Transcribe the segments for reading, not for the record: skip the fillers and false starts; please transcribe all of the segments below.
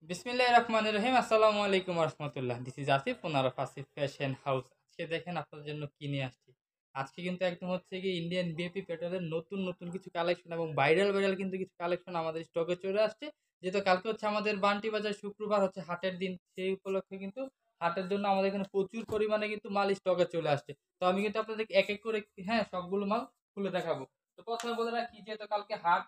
বিসমিল্লাহির রহমানির রহিম। আসসালামু আলাইকুম রহমতুল্লাহ। This is Asif owner of Asif fashion house. আজকে দেখেন আপনাদের জন্য কি নিয়ে আসছি। আজকে কিন্তু একদম হচ্ছে গিয়ে ইন্ডিয়ান বিএপি পেট্রোলের নতুন কিছু কালেকশন এবং ভাইরাল কিন্তু কিছু কালেকশন আমাদের স্টকে চলে আসছে। যেহেতু কালকে হচ্ছে আমাদের বান্টি বাজার, শুক্রবার হচ্ছে হাটের দিন। সেই উপলক্ষে কিন্তু হাটের জন্য আমাদের এখানে প্রচুর পরিমাণে কিন্তু মাল স্টকে চলে আসছে। তো আমি কিন্তু আপনাদেরকে এক এক করে সবগুলো মাল খুলে দেখাবো। তো প্রথমে বলে রাখি, যেহেতু কালকে হাট,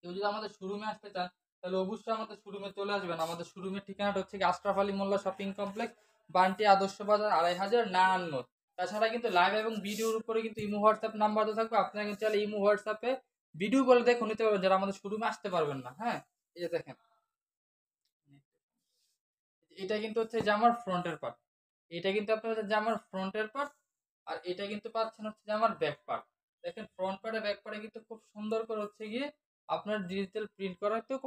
কেউ যদি আমাদের শোরুমে আসতে চান তাহলে অবশ্যই আমাদের শোরুমে চলে আসবেন। আমাদের শোরুমের ঠিকানাটা হচ্ছে আশরাফ আলী মোল্লা শপিং কমপ্লেক্স, বান্টি আদর্শ বাজার, ২৫০০ তাছাড়া কিন্তু লাইভ এবং ভিডিওর উপরে কিন্তু ইমো হোয়াটসঅ্যাপ নাম্বার তো থাকবে। আপনারা কিন্তু চাইলে ইমো হোয়াটসঅ্যাপে ভিডিও কল দেখে নিতে পারবেন, যারা আমাদের শোরুমে আসতে পারবেন না। হ্যাঁ, এই যে দেখেন, এটা কিন্তু হচ্ছে জামার ফ্রন্টের পার্ট। এটা কিন্তু আপনার হচ্ছে জামার ফ্রন্টের পার্ট। আর এটা কিন্তু পাচ্ছেন হচ্ছে জামার ব্যাক পার্ট। দেখেন, ফ্রন্ট পার্টে ব্যাক পার্টে কিন্তু খুব সুন্দর করে হচ্ছে গিয়ে আপনার ডিজিটাল প্রিন্ট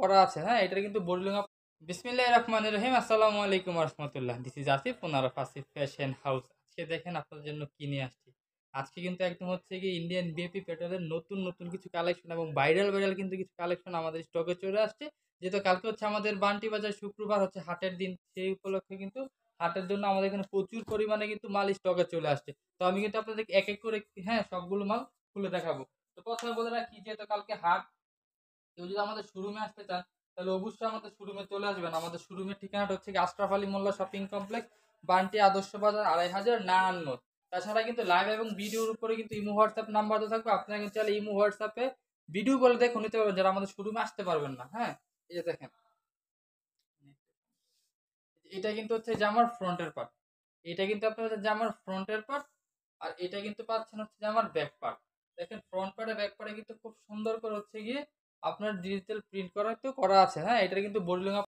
করা আছে। হ্যাঁ, এটা কিন্তু বোর্ডিং আপ। বিসমিল্লাহির রহমানির রহিম। আসসালামু আলাইকুম রহমতুল্লাহ। This is Asif owner of Asif fashion house. আজকে দেখেন আপনাদের জন্য কি নিয়ে আসছি। আজকে কিন্তু একদম হচ্ছে গিয়ে ইন্ডিয়ান বিএপি পেট্রোলের নতুন কিছু কালেকশন এবং ভাইরাল কিন্তু কিছু কালেকশন আমাদের স্টকে চলে আসছে। যেহেতু কালকে হচ্ছে আমাদের বান্টি বাজার, শুক্রবার হচ্ছে হাটের দিন। সেই উপলক্ষে কিন্তু হাটের জন্য আমাদের এখানে প্রচুর পরিমাণে কিন্তু মাল স্টকে চলে আসছে। তো আমি কিন্তু আপনাদেরকে এক এক করে সবগুলো মাল খুলে দেখাবো। তো প্রথমে বলে রাখি, যেহেতু কালকে হাট, কেউ যদি আমাদের শোরুমে আসতে চান তাহলে অবশ্যই আমাদের শোরুমে চলে আসবেন। আমাদের শোরুমের ঠিকানাটা হচ্ছে আশরাফ আলী মোল্লা শপিং কমপ্লেক্স, বান্টি আদর্শ বাজার, ২৫০০। তাছাড়া কিন্তু লাইভ এবং ভিডিওর উপরে কিন্তু ইমো হোয়াটসঅ্যাপ নাম্বার তো থাকবে। আপনারা কিন্তু চাইলে ইমো হোয়াটসঅ্যাপে ভিডিও কল দেখে নিতে পারবেন, যারা আমাদের শোরুমে আসতে পারবেন না। হ্যাঁ, এই যে দেখেন, এটা কিন্তু হচ্ছে জামার ফ্রন্টের পার্ট। এটা কিন্তু আপনার হচ্ছে জামার ফ্রন্টের পার্ট। আর এটা কিন্তু পাচ্ছেন হচ্ছে জামার ব্যাক পার্ট। দেখেন, ফ্রন্ট পার্টে ব্যাক পার্টে কিন্তু খুব সুন্দর করে হচ্ছে গিয়ে আপনার ডিজিটাল প্রিন্ট করা আছে। হ্যাঁ, এটা কিন্তু বোর্ডিং